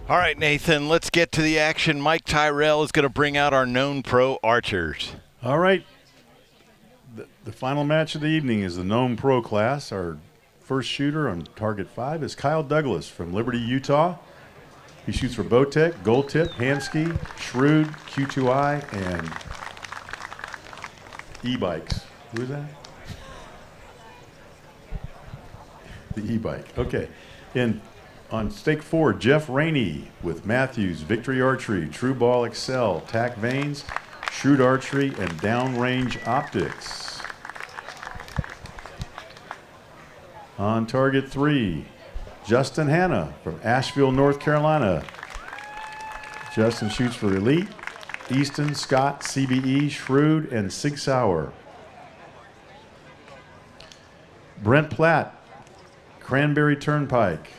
All right, Nathan, let's get to the action. Mike Tyrell is going to bring out our known pro archers. All right. The final match of the evening is the known pro class. Our first shooter on target 5 is Kyle Douglas from Liberty, Utah. He shoots for Bowtech, Gold Tip, Hansky, Shrewd, Q2I, and e-bikes. Who is that? The e-bike. Okay. On stake 4, Jeff Raney with Mathews, Victory Archery, True Ball Excel, Tack Vanes, Shrewd Archery, and Downrange Optics. On target 3, Justin Hanna from Asheville, North Carolina. Justin shoots for Elite, Easton, Scott, CBE, Shrewd, and Sig Sauer. Brent Platt, Cranberry Turnpike,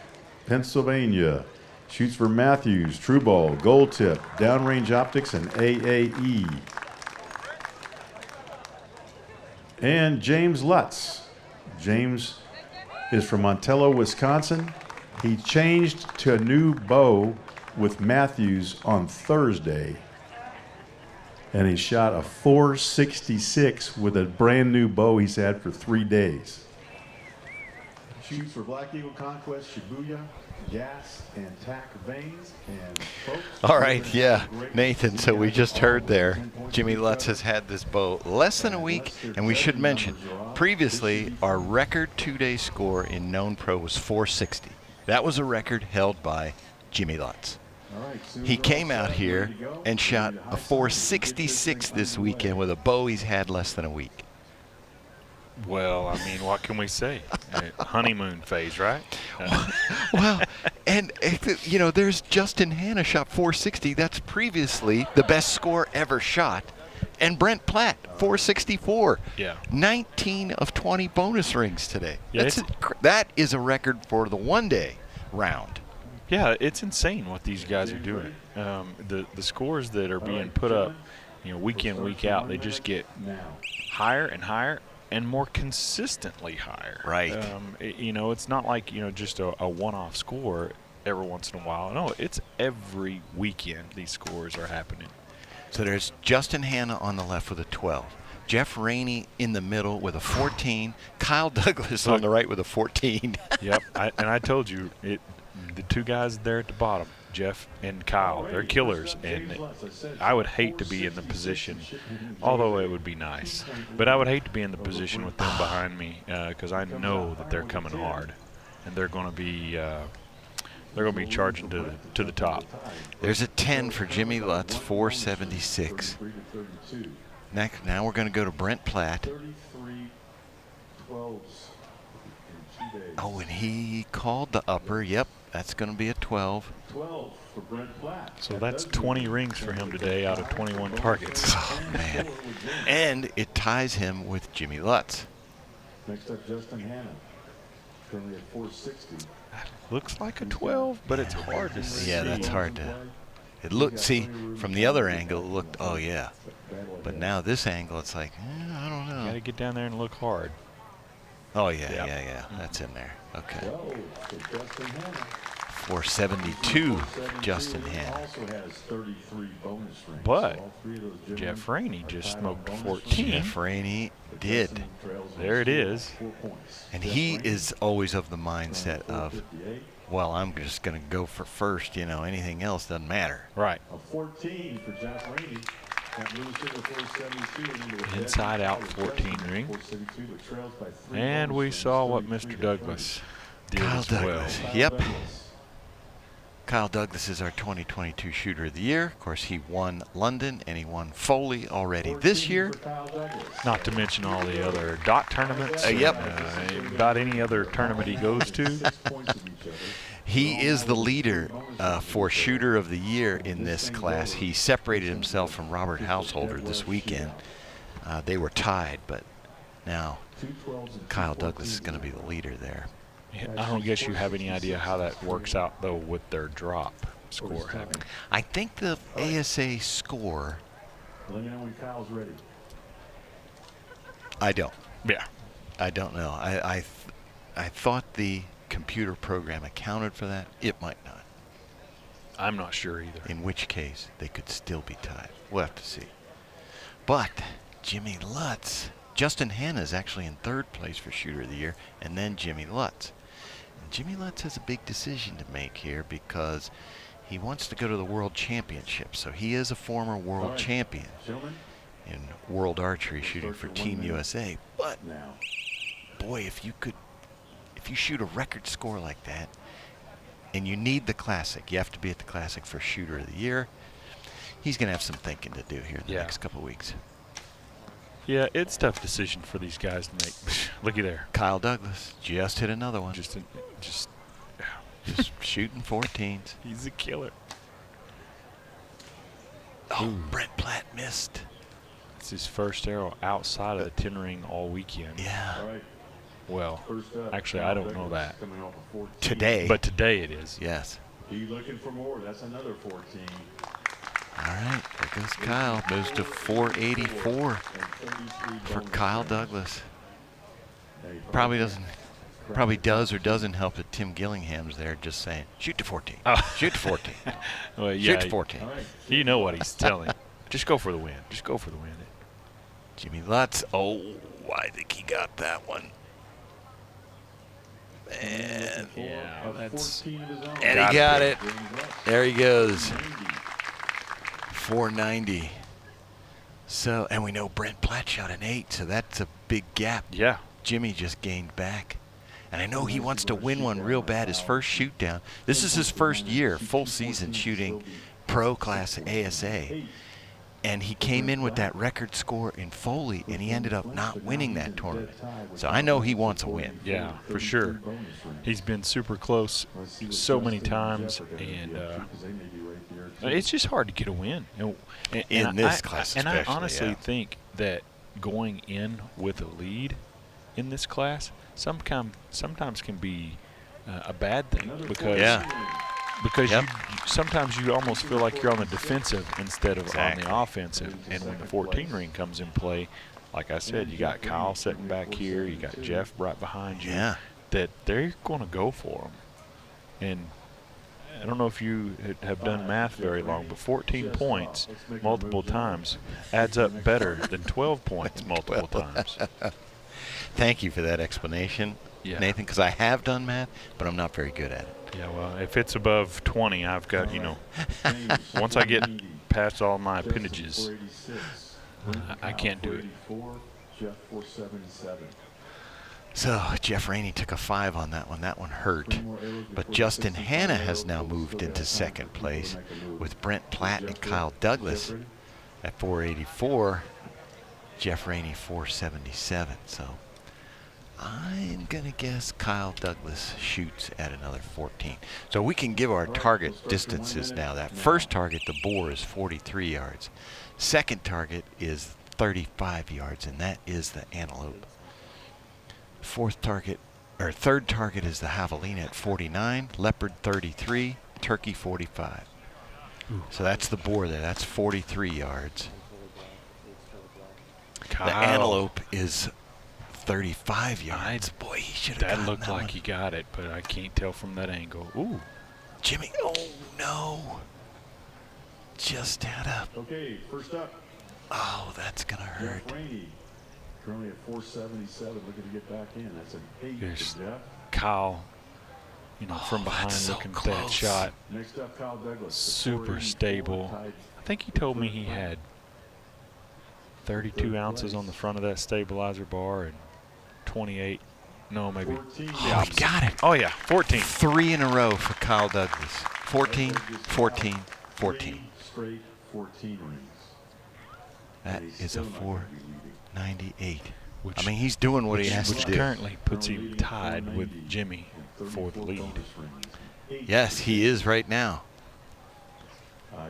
Pennsylvania. Shoots for Mathews, True Ball, Gold Tip, Downrange Optics, and AAE. And James Lutz. James is from Montello, Wisconsin. He changed to a new bow with Mathews on Thursday. And he shot a 466 with a brand new bow he's had for 3 days. Shoots for Black Eagle Conquest, Shibuya, Gas, and Tack Vanes. And folks, all right, yeah, Nathan, so we just heard there, Jimmy Lutz has had this bow less than a week, and we should mention, previously, our record 2-day score in known pro was 460. That was a record held by Jimmy Lutz. He came out here and shot a 466 this weekend with a bow he's had less than a week. Well, I mean, what can we say? Honeymoon phase, right? Well, and, you know, there's Justin Hanna shot 460. That's previously the best score ever shot. And Brent Platt, 464. Yeah. 19 of 20 bonus rings today. Yeah, that is a record for the one-day round. Yeah, it's insane what these guys are doing. The scores that are being put up, you know, week in, week out, they just get higher and higher and more consistently higher. Right. You know, it's not like, you know, just a one-off score every once in a while. No, it's every weekend these scores are happening. So there's Justin Hanna on the left with a 12. Jeff Raney in the middle with a 14. Kyle Douglas on the right with a 14. Yep, and I told you, the two guys there at the bottom, Jeff and Kyle, they're killers, and I would hate to be in the position, although it would be nice, but I would hate to be in the position with them behind me because I know that they're coming hard, and they're going to be charging to the top. There's a 10 for Jimmy Lutz, 476. Now we're going to go to Brent Platt. Oh, and he called the upper. Yep, that's going to be a 12. 12 for Brent Platt. So that's 20 rings for him today out of 21 targets. Oh, man. And it ties him with Jimmy Lutz. Next up, Justin Hanna. Currently at 460. Looks like a 12, but it's hard to see. Yeah, that's hard to. It looked, see, from the other angle, it looked, oh, yeah. But now this angle, it's like, I don't know. You got to get down there and look hard. Oh, yeah, yeah. That's in there. Okay. 472, Justin Hanna. But Jeff Raney just smoked 14. Jeff Raney did. There it is. And he is always of the mindset of, well, I'm just going to go for first. You know, anything else doesn't matter. Right. A 14 for Jeff Raney. Inside out 14 ring. And we saw what Mr. Douglas did Kyle as well. Douglas. Yep. Kyle Douglas is our 2022 Shooter of the Year. Of course, he won London and he won Foley already this year. Not to mention all the other dot tournaments. Yep. About any other tournament he goes to. He is the leader for Shooter of the Year in this class. He separated himself from Robert Householder this weekend. They were tied, but now Kyle Douglas is going to be the leader there. I don't guess you have any idea how that works out, though, with their drop score having. I think the ASA score. Let me know when Kyle's ready. I don't. Yeah. I don't know. I thought the computer program accounted for that. It might not. I'm not sure either. In which case, they could still be tied. We'll have to see. But Jimmy Lutz, Justin Hanna's actually in 3rd place for Shooter of the Year, and then Jimmy Lutz. And Jimmy Lutz has a big decision to make here because he wants to go to the World Championship. So he is a former world champion in World Archery shooting for Team USA. But boy, if you shoot a record score like that, and you need the Classic, you have to be at the Classic for Shooter of the Year. He's going to have some thinking to do here in the next couple of weeks. Yeah, it's a tough decision for these guys to make. Looky there. Kyle Douglas just hit another one. Just shooting 14s. He's a killer. Oh, Brent Platt missed. It's his first arrow outside of the 10 ring all weekend. Yeah. Well, actually, I don't know that. Today. But today it is. Yes. He's looking for more. That's another 14. All right, there goes Kyle. Moves to 484 for Kyle Douglas. Probably does or doesn't help that Tim Gillingham's there just saying, shoot to 14. Shoot to 14. Well, yeah, shoot to 14. You know what he's telling. Just go for the win. Just go for the win. Jimmy Lutz. Oh, I think he got that one. And yeah, that's. And he got it. There he goes. 490. So, and we know Brent Platt shot an 8, so that's a big gap. Yeah. Jimmy just gained back. And I know he wants to win one real bad, his first shoot down. This is his first year, full season shooting pro class ASA. And he came in with that record score in Foley, and he ended up not winning that tournament. So I know he wants a win. Yeah, for sure. He's been super close so many times, and it's just hard to get a win. In this class and I especially, honestly think that going in with a lead in this class sometimes can be a bad thing because sometimes you almost feel like you're on the defensive instead of on the offensive. And when the 14 ring comes in play, like I said, you got Kyle sitting back here, you got Jeff right behind you, that they're going to go for them. And I don't know if you have done math very long, but 14 points multiple times adds up better than 12 points multiple times. Thank you for that explanation, Nathan, because I have done math, but I'm not very good at it. Yeah, well, if it's above 20, I've got, once I get past all my appendages, I can't do it. So Jeff Raney took a 5 on that one. That one hurt. But Justin Hanna has now moved into 2nd place with Brent Platt and Kyle Douglas at 484. Jeff Raney 477. So I'm going to guess Kyle Douglas shoots at another 14. So we can give our target distances now. That first target, the boar, is 43 yards. Second target is 35 yards, and that is the antelope. Third target is the javelina at 49, leopard 33, turkey 45. So that's the boar there. That's 43 yards. Kyle. The antelope is 35 yards. Boy, he should have gotten that looked that like one. he got it, but I can't tell from that angle. Ooh. Jimmy, oh no. Just had a. Okay, first up. Oh, that's going to hurt. Raney, currently at 477, looking to get back in. That's an 8 There's for Jeff. Kyle, from behind that's so looking at that close. shot. Next up, Kyle Douglas. Super stable. I think he told me he had 32 ounces on the front of that stabilizer bar and 28. No, maybe. Oh, he got it. Oh, yeah, 14. 3 in a row for Kyle Douglas. 14, 14, 14. Straight 14 rings. That is a 498. Which, I mean, he's doing what he has which to do. currently puts him tied with Jimmy for the lead. Yes, he is right now.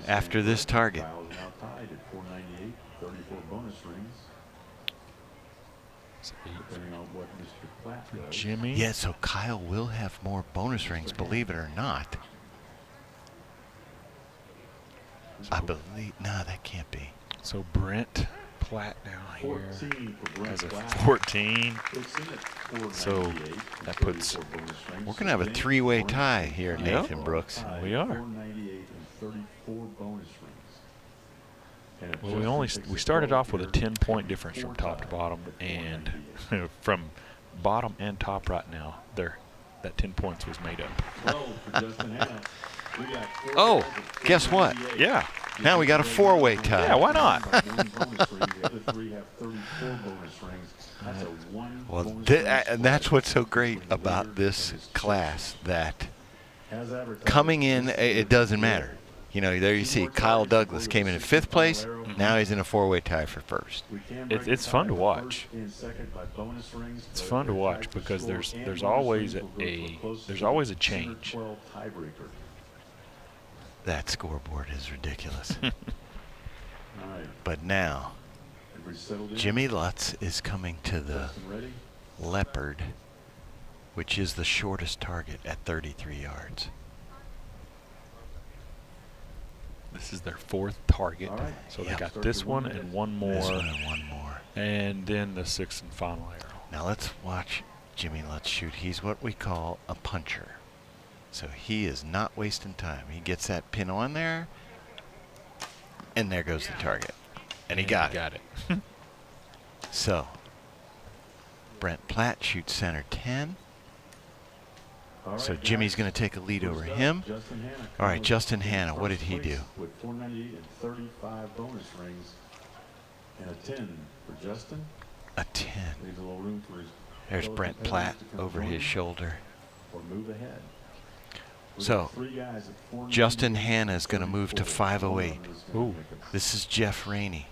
After this target. Kyle's now tied at 498, 34 bonus rings. Depending on what Mr. Platt does. Jimmy. Yeah, so Kyle will have more bonus rings, believe it or not. I believe, no, that can't be. So Brent Platt down here 14 for Brent has a Platt. 14. Puts in at 498, So that puts. 34 bonus rings. We're going to have a 3-way tie here, Yep. Nathan Brooks. We are. 498 and Well, we started off with a 10-point difference from top to bottom, and from bottom and top right now, that 10 points was made up. Oh, guess what? Yeah. Now we got a 4-way tie. Yeah, why not? Well, and that's what's so great about this class, that coming in, it doesn't matter. You know, there you see Kyle Douglas came in 5th place. Now he's in a 4-way tie for 1st. It's fun to watch. It's fun to watch because there's always a change. That scoreboard is ridiculous. But now, Jimmy Lutz is coming to the Leopard, which is the shortest target at 33 yards. This is their 4th target. So they got this one and one more. This one and one more. And then the 6th and final arrow. Now let's watch Jimmy Lutz shoot. He's what we call a puncher. So he is not wasting time. He gets that pin on there, and there goes the target. And he got it. So, Brent Platt shoots center 10. So Jimmy's going to take a lead over him. All right, Justin Hanna, what did he do? With 498 and 35 bonus rings, and a 10 for Justin. A 10. Leaves a little room for his There's Brent Platt over his shoulder. or move ahead. So, Justin Hanna is going to move to 508. Ooh. This is Jeff Raney.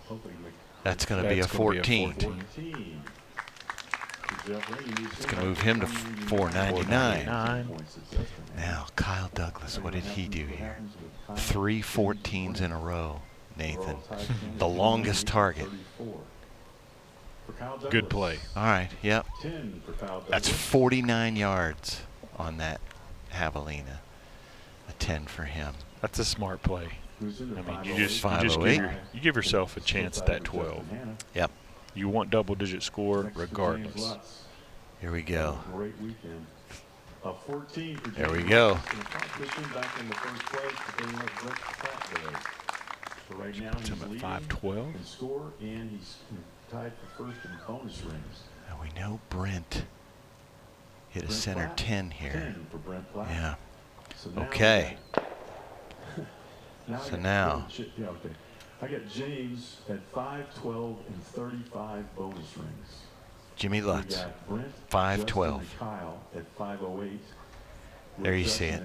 That's going to be a 14. It's going to move him to 499. Now, Kyle Douglas, what did he do here? 3 14s in a row, Nathan. The longest target. Good play. All right, yep. That's 49 yards on that javelina. A 10 for him. That's a smart play. I mean, you just give yourself a chance at that 12. Yep. You want double-digit score regardless. Here we go. There we go. Puts him at 5-12. Now we know Brent hit a center 10 here. Yeah. Okay. So now. I got James at 5, 12, and 35 bonus rings. Jimmy Lutz, 5 12. Kyle at 508. There you see it.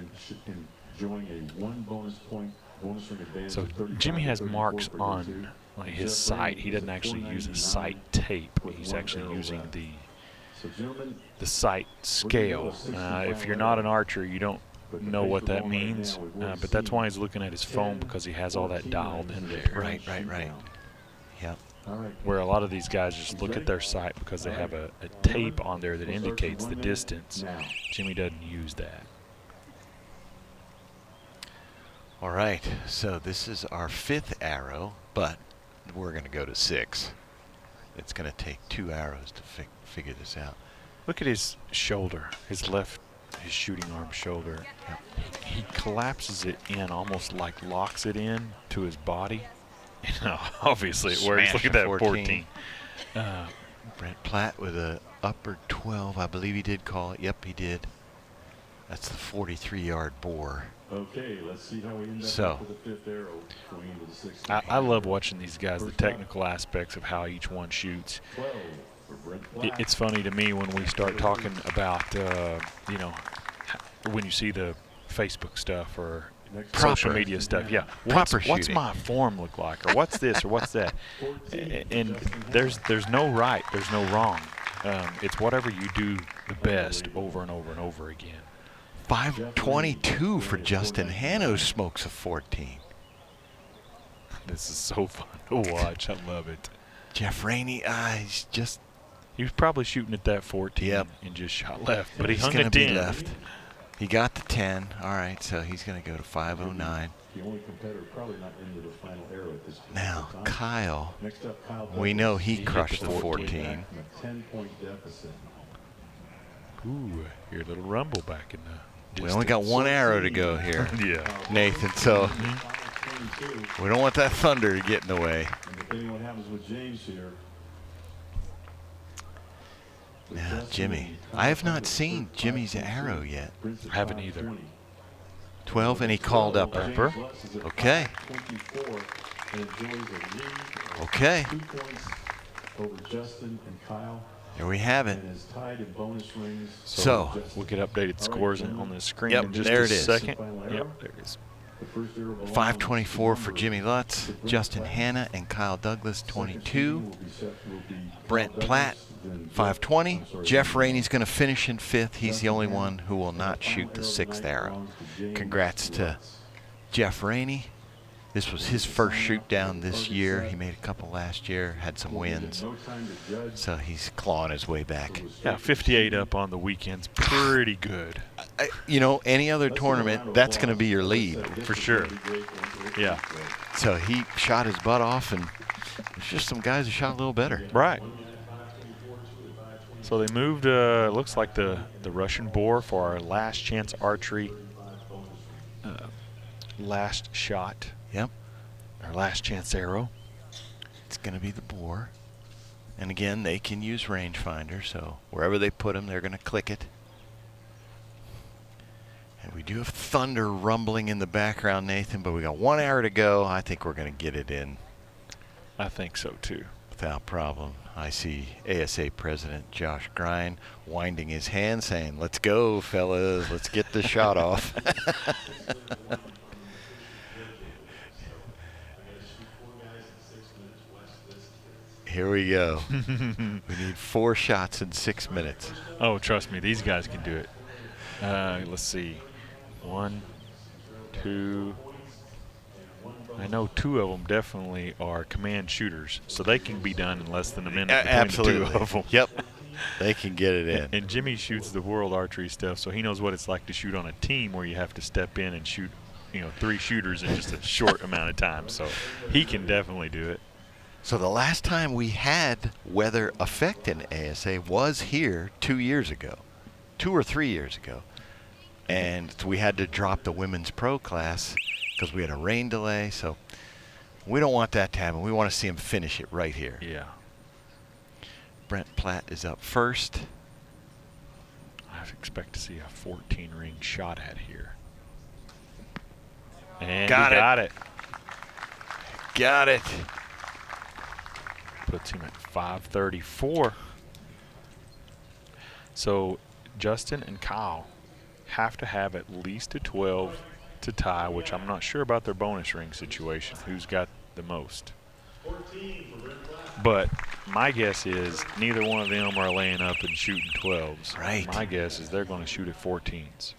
Enjoying a 1 bonus point bonus ring advantage. So Jimmy has marks on like his sight. He doesn't actually use a sight tape. He's actually using the sight scale. If you're not an archer, you don't know what that means, but that's why he's looking at his phone, because he has all that dialed in there. Right. Yep. Where a lot of these guys just look at their sight because they have a tape on there that indicates the distance. Jimmy doesn't use that. All right, so this is our 5th arrow, but we're going to go to 6. It's going to take 2 arrows to figure this out. Look at his shoulder, his shooting arm shoulder. He collapses it in, almost like locks it in to his body. Obviously it works. Look at that 14. Brent Platt with a upper 12. I believe he did call it. Yep, he did. That's the 43-yard bore. Okay, let's see how we end up So, with the 5th arrow going into the 6th. I love watching these guys, the technical aspects of how each one shoots. 12 for Brent Platt. It's funny to me when we start talking about, when you see the Facebook stuff or social media stuff. Yeah, what's my form look like, or what's this, or what's that? And there's no right, there's no wrong. It's whatever you do the best over and over and over again. 522 for Justin Hanna, who smokes a 14. This is so fun to watch. I love it. Jeff Raney, he was probably shooting at that 14 and just shot left, but he hung a 10. Left. He got the 10. All right, so he's going to go to 509. The only competitor probably not into the final arrow at this point. Now, Kyle, Next up, Kyle we know he hit crushed the the 14. 14. a 10-point deficit. Ooh, hear a little rumble back in the distance. We only got 1 arrow to go here, Yeah. Nathan. So We don't want that thunder to get in the way. And depending on what happens with James here. Now, Jimmy. I have not seen Jimmy's arrow yet. I haven't either. 12, and he called up. Okay. Okay. 2 points over Justin and Kyle. There we have it. And is tied in bonus rings. So we'll get updated scores on the screen Yep, in just there a it is. second. Yep, there it is. 524 for Jimmy Lutz, Justin Hanna, and Kyle Douglas, 22. Brent Platt, 520. Jeff Raney's going to finish in 5th. He's the only one who will not shoot the 6th arrow. Congrats to Jeff Raney. This was his first shoot down this year. He made a couple last year, had some wins. So he's clawing his way back. Yeah, 58 up on the weekend's pretty good. You know, any other tournament, that's going to be your lead. For sure. Yeah. So he shot his butt off, and there's just some guys who shot a little better. Right. So they moved, looks like the Russian boar for our last chance archery last shot. Yep. Our last chance arrow. It's going to be the boar. And again, they can use rangefinder, so wherever they put them, they're going to click it. And we do have thunder rumbling in the background, Nathan, but we got 1 hour to go. I think we're going to get it in. I think so, too. Without problem. I see ASA President Josh Grine winding his hand saying, "Let's go, fellas. Let's get the shot off." Here we go. We need 4 shots in 6 minutes. Oh, trust me, these guys can do it. Let's see. 1, 2. I know 2 of them definitely are command shooters, so they can be done in less than a minute between Absolutely. the 2 of them. Yep. They can get it in. And Jimmy shoots the world archery stuff, so he knows what it's like to shoot on a team where you have to step in and shoot, 3 shooters in just a short amount of time. So he can definitely do it. So the last time we had weather effect in ASA was here 2 years ago, 2 or 3 years ago. And we had to drop the women's pro class because we had a rain delay. So we don't want that to happen. We want to see him finish it right here. Yeah. Brent Platt is up first. I expect to see a 14 ring shot at here. And got it. Got it. Puts him at 534. So Justin and Kyle have to have at least a 12 to tie, which I'm not sure about their bonus ring situation, who's got the most. But my guess is neither one of them are laying up and shooting 12s. Right. My guess is they're going to shoot at 14s.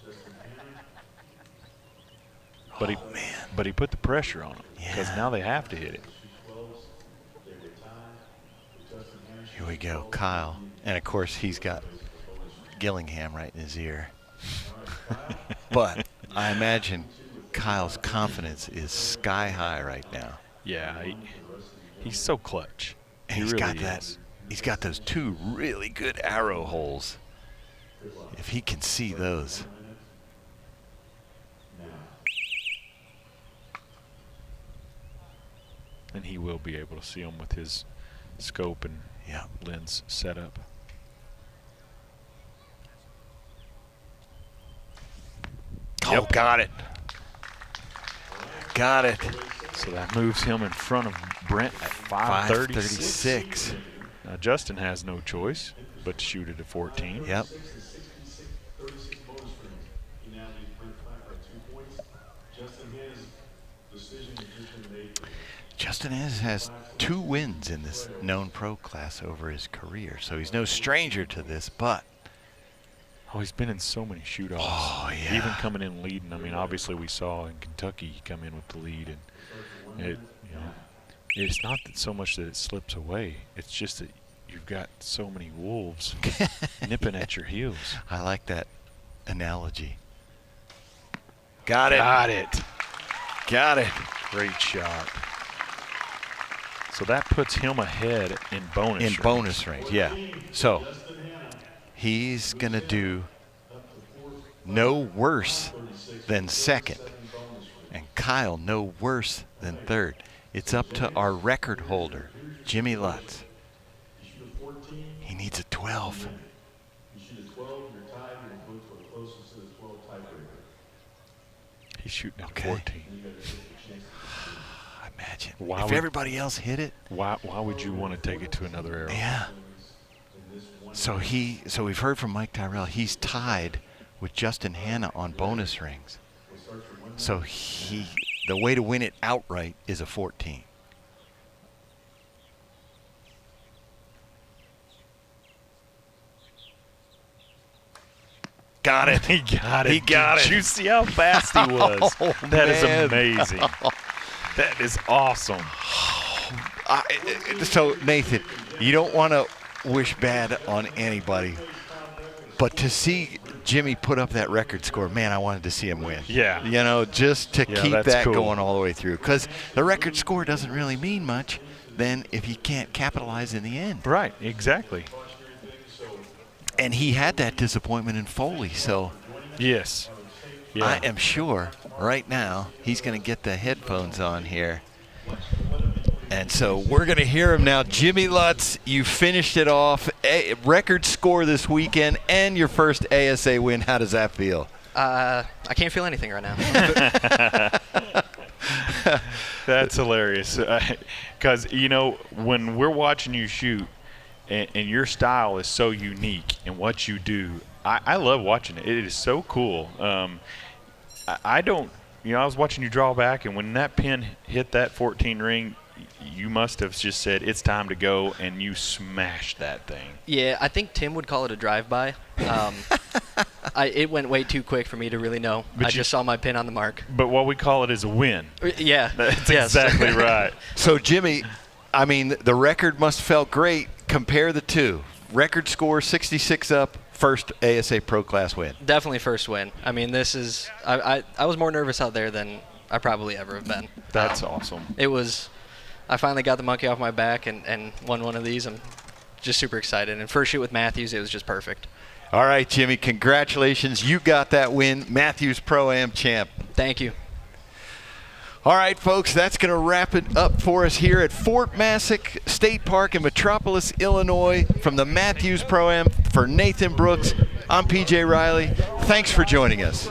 But he put the pressure on them because now they have to hit it. Here we go, Kyle. And of course, he's got Gillingham right in his ear. But I imagine Kyle's confidence is sky high right now. Yeah, he's so clutch. And he he's really got that. is. He's got those 2 really good arrow holes. If he can see those. And he will be able to see them with his scope and lens setup. Oh, got it. Got it. So that moves him in front of Brent at 536. Now Justin has no choice but to shoot it at 14. Yep. Justin has 2 wins in this known pro class over his career, so he's no stranger to this, but he's been in so many shoot-offs. Oh, yeah. Even coming in leading. I mean, obviously we saw in Kentucky he come in with the lead, and it's not that so much that it slips away. It's just that you've got so many wolves nipping at your heels. I like that analogy. Got it. Got it. Got it. Great shot. So that puts him ahead in bonus range. Bonus range, yeah. So he's going to do no worse than second. And Kyle no worse than third. It's up to our record holder, Jimmy Lutz. He needs a 12. He's shooting at Okay. 14. Imagine Why if would- everybody else hit it. Why would you want to take it to another arrow? Yeah. So we've heard from Mike Tyrell. He's tied with Justin Hanna on bonus rings. So the way to win it outright is a 14. Got it. He got it. He got Did it. you see how fast he was? Oh, That is man. amazing. That is awesome. So, Nathan, you don't want to wish bad on anybody, but to see Jimmy put up that record score, man, I wanted to see him win. Yeah. You know, just to Yeah, keep that's that cool. going all the way through. Because the record score doesn't really mean much then if he can't capitalize in the end. Right, exactly. And he had that disappointment in Foley, so Yes. Yeah. I am sure right now he's going to get the headphones on here. And so we're going to hear him now. Jimmy Lutz, you finished it off. A record score this weekend and your first ASA win. How does that feel? I can't feel anything right now. That's hilarious. Because, you know, when we're watching you shoot and your style is so unique in what you do, I love watching it. It is so cool. I don't, you know, I was watching you draw back, and when that pin hit that 14 ring, you must have just said, it's time to go, and you smashed that thing. Yeah, I think Tim would call it a drive-by. It went way too quick for me to really know. But I you- just saw my pin on the mark. But what we call it is a win. Yeah. That's yes. exactly right. So, Jimmy, I mean, the record must have felt great. Compare the two. Record score 66 up, first ASA Pro Class win. Definitely first win. I mean, this is – I was more nervous out there than I probably ever have been. That's awesome. It was – I finally got the monkey off my back and won one of these. I'm just super excited. And first shoot with Mathews, it was just perfect. All right, Jimmy, congratulations. You got that win. Mathews Pro-Am champ. Thank you. All right, folks, that's going to wrap it up for us here at Fort Massac State Park in Metropolis, Illinois. From the Mathews Pro-Am, for Nathan Brooks, I'm PJ Riley. Thanks for joining us.